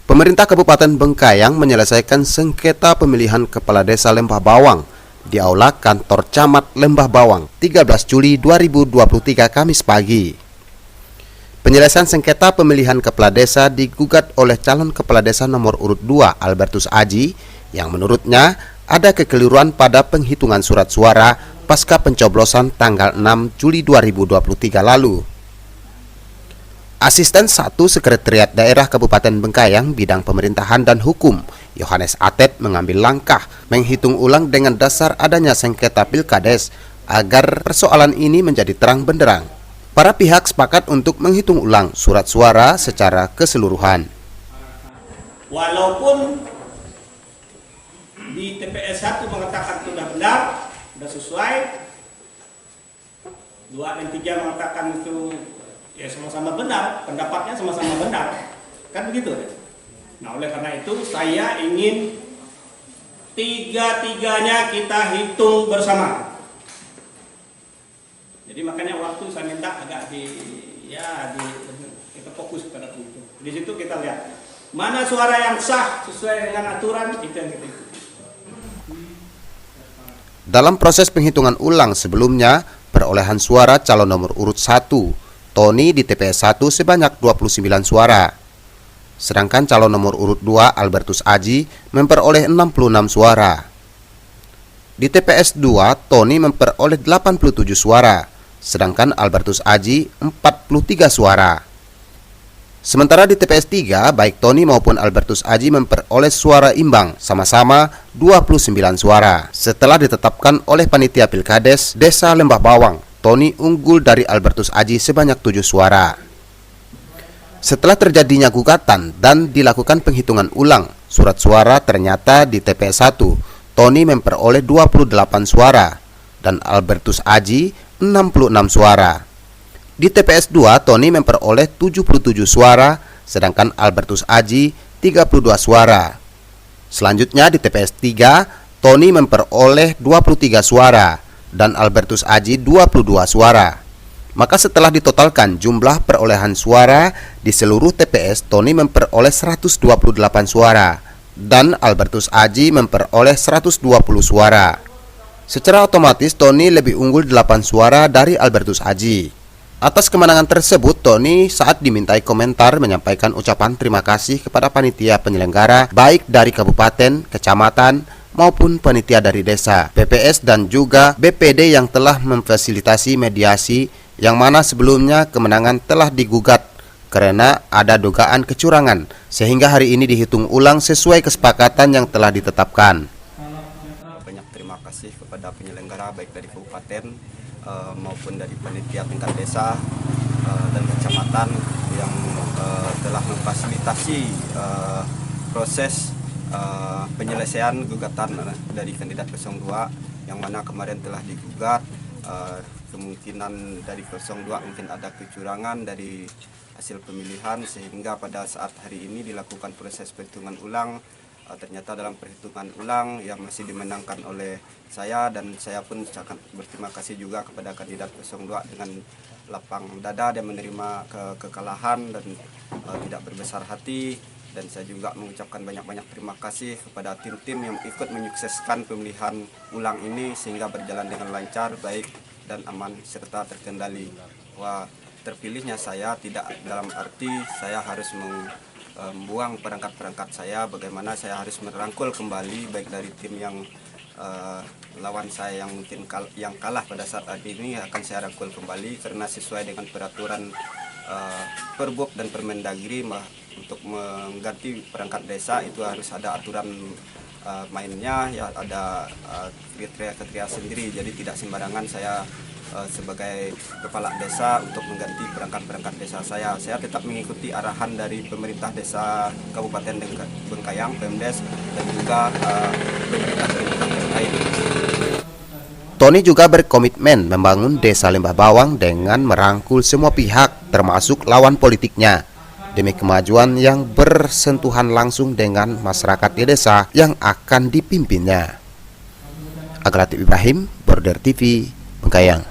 Pemerintah Kabupaten Bengkayang menyelesaikan sengketa pemilihan Kepala Desa Lembah Bawang di Aula Kantor Camat Lembah Bawang 13 Juli 2023 Kamis pagi. Penyelesaian sengketa pemilihan Kepala Desa digugat oleh calon Kepala Desa nomor urut 2 Albertus Aji yang menurutnya ada kekeliruan pada penghitungan surat suara pasca pencoblosan tanggal 6 Juli 2023 lalu. Asisten 1 Sekretariat Daerah Kabupaten Bengkayang Bidang Pemerintahan dan Hukum, Yohanes Atet mengambil langkah menghitung ulang dengan dasar adanya sengketa Pilkades agar persoalan ini menjadi terang benderang. Para pihak sepakat untuk menghitung ulang surat suara secara keseluruhan. Walaupun di TPS 1 mengatakan sudah benar, sudah sesuai, 2 dan 3 mengatakan itu ya sama-sama benar, pendapatnya sama-sama benar, kan begitu? Nah, oleh karena itu saya ingin tiga-tiganya kita hitung bersama. Jadi makanya waktu saya minta agak kita fokus pada itu. Di situ kita lihat mana suara yang sah sesuai dengan aturan, itu yang kita ikuti. Dalam proses penghitungan ulang sebelumnya, perolehan suara calon nomor urut 1 Tony di TPS 1 sebanyak 29 suara. Sedangkan calon nomor urut 2 Albertus Aji memperoleh 66 suara. Di TPS 2 Tony memperoleh 87 suara, sedangkan Albertus Aji 43 suara. Sementara di TPS 3 baik Tony maupun Albertus Aji memperoleh suara imbang sama-sama 29 suara. Setelah ditetapkan oleh panitia Pilkades Desa Lembah Bawang, Tony unggul dari Albertus Aji sebanyak 7 suara. Setelah terjadinya gugatan dan dilakukan penghitungan ulang surat suara, ternyata di TPS 1 Tony memperoleh 28 suara dan Albertus Aji 66 suara. Di TPS 2 Tony memperoleh 77 suara sedangkan Albertus Aji 32 suara. Selanjutnya di TPS 3 Tony memperoleh 23 suara dan Albertus Aji 22 suara. Maka setelah ditotalkan jumlah perolehan suara di seluruh TPS, Tony memperoleh 128 suara dan Albertus Aji memperoleh 120 suara. Secara otomatis Tony lebih unggul 8 suara dari Albertus Aji. Atas kemenangan tersebut, Tony saat dimintai komentar menyampaikan ucapan terima kasih kepada panitia penyelenggara baik dari kabupaten, kecamatan maupun panitia dari desa, PPS dan juga BPD yang telah memfasilitasi mediasi yang mana sebelumnya kemenangan telah digugat karena ada dugaan kecurangan sehingga hari ini dihitung ulang sesuai kesepakatan yang telah ditetapkan. Banyak terima kasih kepada penyelenggara baik dari kabupaten maupun dari panitia tingkat desa dan kecamatan yang telah memfasilitasi proses penyelesaian gugatan dari kandidat 02 yang mana kemarin telah digugat. Kemungkinan dari 02 mungkin ada kecurangan dari hasil pemilihan sehingga pada saat hari ini dilakukan proses perhitungan ulang. Ternyata dalam perhitungan ulang yang masih dimenangkan oleh saya dan saya pun sangat berterima kasih juga kepada kandidat 02 dengan lapang dada dan menerima kekalahan dan tidak berbesar hati. Dan saya juga mengucapkan banyak-banyak terima kasih kepada tim-tim yang ikut menyukseskan pemilihan ulang ini sehingga berjalan dengan lancar, baik dan aman serta terkendali. Wah, terpilihnya saya tidak dalam arti saya harus membuang perangkat-perangkat saya, bagaimana saya harus merangkul kembali baik dari tim yang lawan saya yang mungkin yang kalah pada saat ini akan saya rangkul kembali karena sesuai dengan peraturan Perbup dan Permendagri untuk mengganti perangkat desa itu harus ada aturan mainnya, ya ada kriteria sendiri. Jadi tidak sembarangan saya sebagai kepala desa untuk mengganti perangkat desa saya. Saya tetap mengikuti arahan dari pemerintah desa Kabupaten Bengkayang, Pemdes dan juga pemerintah terkait. Tony juga berkomitmen membangun Desa Lembah Bawang dengan merangkul semua pihak termasuk lawan politiknya demi kemajuan yang bersentuhan langsung dengan masyarakat di desa yang akan dipimpinnya. Aglatif Ibrahim, Border TV, Bengkayang.